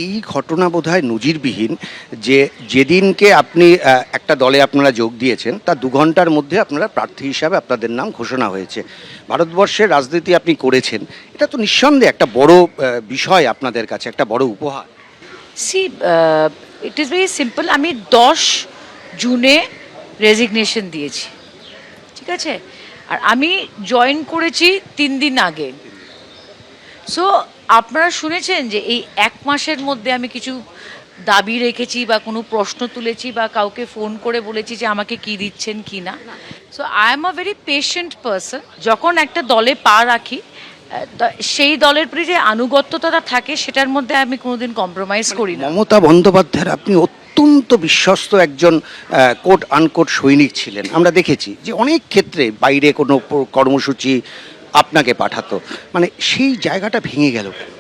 এই ঘটনা বোধহয় নজিরবিহীন যে যেদিনকে আপনি একটা দলে আপনারা যোগ দিয়েছেন তার ২ ঘন্টার মধ্যে আপনারা প্রার্থী হিসাবে আপনাদের নাম ঘোষণা হয়েছে। ভারতবর্ষের রাজনীতি আপনি করেছেন, এটা তো নিঃসন্দেহে একটা বড় বিষয় আপনাদের কাছে, একটা বড় উপহার। See it is very simple. আমি 10 জুনে রেজিগনেশন দিয়েছি, ঠিক আছে? আর আমি জয়েন করেছি 3 দিন আগে। সো আপনারা শুনেছেন যে এই 1 মাসের মধ্যে আমি কিছু দাবি রেখেছি বা কোনো প্রশ্ন তুলেছি বা কাউকে ফোন করে বলেছি যে আমাকে কি দিচ্ছেন কি না। So I am a very patient person. যখন একটা দলে পা রাখি সেই দলের প্রতি যে আনুগত্যতা থাকে সেটার মধ্যে আমি কোনোদিন কম্প্রোমাইজ করি না। মমতা বন্দ্যোপাধ্যায়ের আপনি অত্যন্ত বিশ্বস্ত একজন কোট আনকোট সৈনিক ছিলেন। আমরা দেখেছি যে অনেক ক্ষেত্রে বাইরে কোনো কর্মসূচি আপনাকে পাঠাতো, মানে সেই জায়গাটা ভেঙে গেল কেন?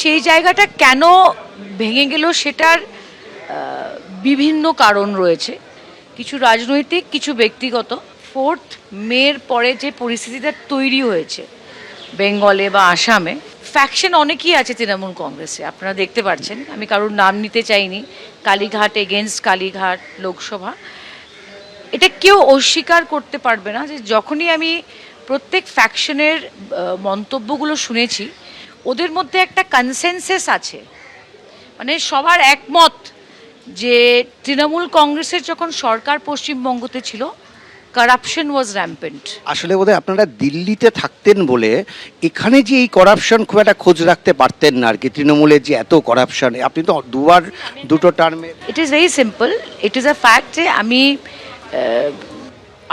সেই জায়গাটা কেন ভেঙে গেল সেটার বিভিন্ন কারণ রয়েছে, কিছু রাজনৈতিক, কিছু ব্যক্তিগত। 4th মে পরে যে পরিস্থিতিটা তৈরি হয়েছে বেঙ্গলে বা আসামে, ফ্যাকশন অনেকই আছে তৃণমূল কংগ্রেসে, আপনারা দেখতে পাচ্ছেন। আমি কারোর নাম নিতে চাইনি। কালীঘাট এগেনস্ট কালীঘাট লোকসভা, এটা কেউ অস্বীকার করতে পারবে না যে যখনই আমি প্রত্যেক ফ্যাকশনের মন্তব্যগুলো শুনেছি, ওদের মধ্যে একটা কনসেনসাস আছে, মানে সবার একমত যে তৃণমূল কংগ্রেসের যখন সরকার পশ্চিমবঙ্গতে ছিল, কারাপশন ওয়াজ র্যাম্পেন্ট। আসলে বোধহয় আপনারা দিল্লিতে থাকতেন বলে এখানে যে এই করাপশন খুব একটা খোঁজ রাখতে পারতেন না আর কি, তৃণমূলের যে এত করাপশন। আপনি তো দুটো টার্মে। ইট is very simple, it is a fact যে আমি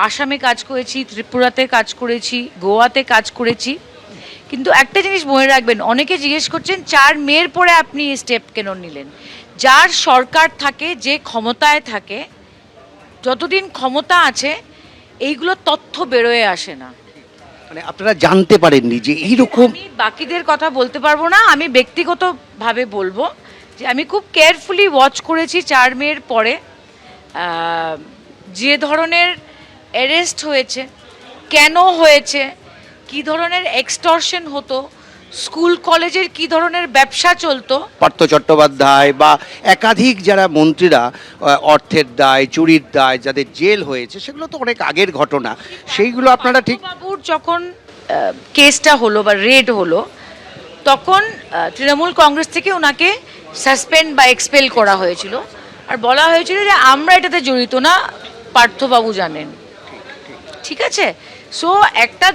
আসামে কাজ করেছি, ত্রিপুরাতে কাজ করেছি, গোয়াতে কাজ করেছি। কিন্তু একটা জিনিস মনে রাখবেন, অনেকে জিজ্ঞেস করছেন 4 মের পরে আপনি এই স্টেপ কেন নিলেন। যার সরকার থাকে, যে ক্ষমতায় থাকে, যতদিন ক্ষমতা আছে এইগুলো তথ্য বেরোয় আসে না। মানে আপনারা জানতে পারেননি যে এইরকম। আমি বাকিদের কথা বলতে পারবো না, আমি ব্যক্তিগতভাবে বলবো যে আমি খুব কেয়ারফুলি ওয়াচ করেছি 4 মের পরে যে ধরনের অ্যারেস্ট হয়েছে, কেন হয়েছে, কি ধরনের এক্সটর্শন হতো, স্কুল কলেজের কি ধরনের ব্যবসা চলতো। পার্থ চট্টোপাধ্যায় বা একাধিক যারা মন্ত্রীরা অর্থের দায়, চুরির দায়, যাদের জেল হয়েছে, সেগুলো তো অনেক আগের ঘটনা। সেইগুলো আপনারা ঠিক। বাবুর যখন কেসটা হলো বা রেড হলো, তখন তৃণমূল কংগ্রেস থেকে ওনাকে সাসপেন্ড বা এক্সপেল করা হয়েছিল, আর বলা হয়েছিল যে আমরা এটাতে জড়িত না, পার্থবাবু জানেন, ঠিক আছে? সো একটা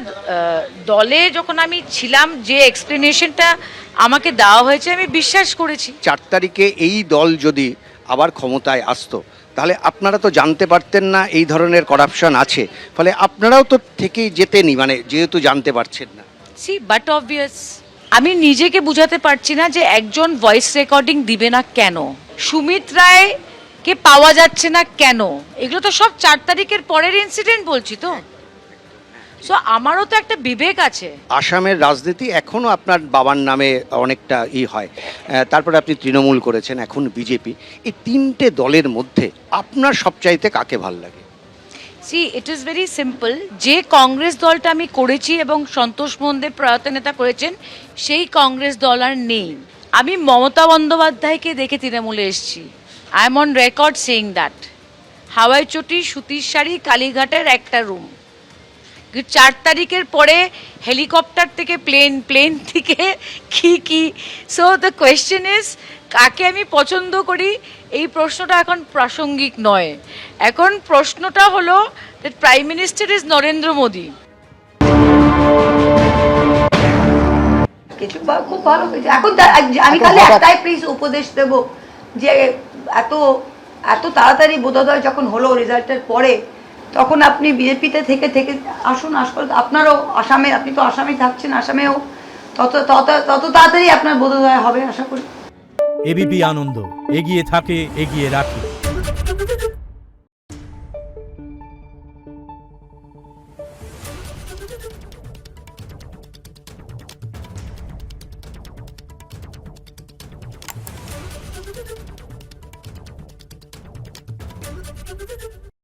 দলে যখন আমি ছিলাম, যে এক্সপ্লেনেশনটা আমাকে দেওয়া হয়েছে আমি বিশ্বাস করেছি। 4 তারিখে এই দল যদি আবার ক্ষমতায় আসতো, তাহলে আপনারা তো জানতে পারতেন না এই ধরনের করাপশন আছে, ফলে আপনারাও তো থেকেই যেতেনই, মানে যেহেতু জানতে পারছেন না। সি বাট অবভিয়াস, আমি নিজেকে বুঝাতে পারছি না যে একজন ভয়েস রেকর্ডিং দিবে না কেন, সুমিত রায়কে পাওয়া যাচ্ছে না কেন, এগুলো তো সব 4 তারিখের পরের ইনসিডেন্ট বলছি তো। সো আমারও তো একটা বিবেক আছে। আসামের রাজনীতি এখনও আপনার বাবার নামে অনেকটা হয়, তারপরে আপনি তৃণমূল করেছেন, এখন বিজেপি। এই 3টে দলের মধ্যে আপনার সবচাইতে কাকে ভাল লাগে? See it is very simple, যে কংগ্রেস দলটা আমি করেছি এবং সন্তোষ মন্দে প্রয়াত নেতা করেছেন, সেই কংগ্রেস দল আর নেই। আমি মমতা বন্দ্যোপাধ্যায়কে দেখে তৃণমূলে এসেছি। I am on record saying that. হাওয়াই চটি, সুতির শাড়ি, কালীঘাটের একটা রুম। 4 তারিখের পরে হেলিকপ্টার থেকে প্লেন থেকে কি। সো দ্য কোয়েশ্চেন ইজ, কাকে আমি পছন্দ করি, এই প্রশ্নটা এখন প্রাসঙ্গিক নয়। এখন প্রশ্নটা হলো that prime minister is Narendra Modi. কিছু খুব ভালো হয়েছে। এখন আমি খালি একটাই প্লিজ উপদেশ দেব যে এত এত তাড়াতাড়ি বোধোদয় যখন হলো রেজাল্টের পরে, তখন আপনি বিজেপিতে থেকে থেকে আসুন। আপনারও আসামে, আপনি তো আসামে থাকছেন, আসামেও তত তাড়াতাড়ি আপনার বোধোদয় হবে আশা করি। এবিপি আনন্দ, এগিয়ে থাকে, এগিয়ে রাখে।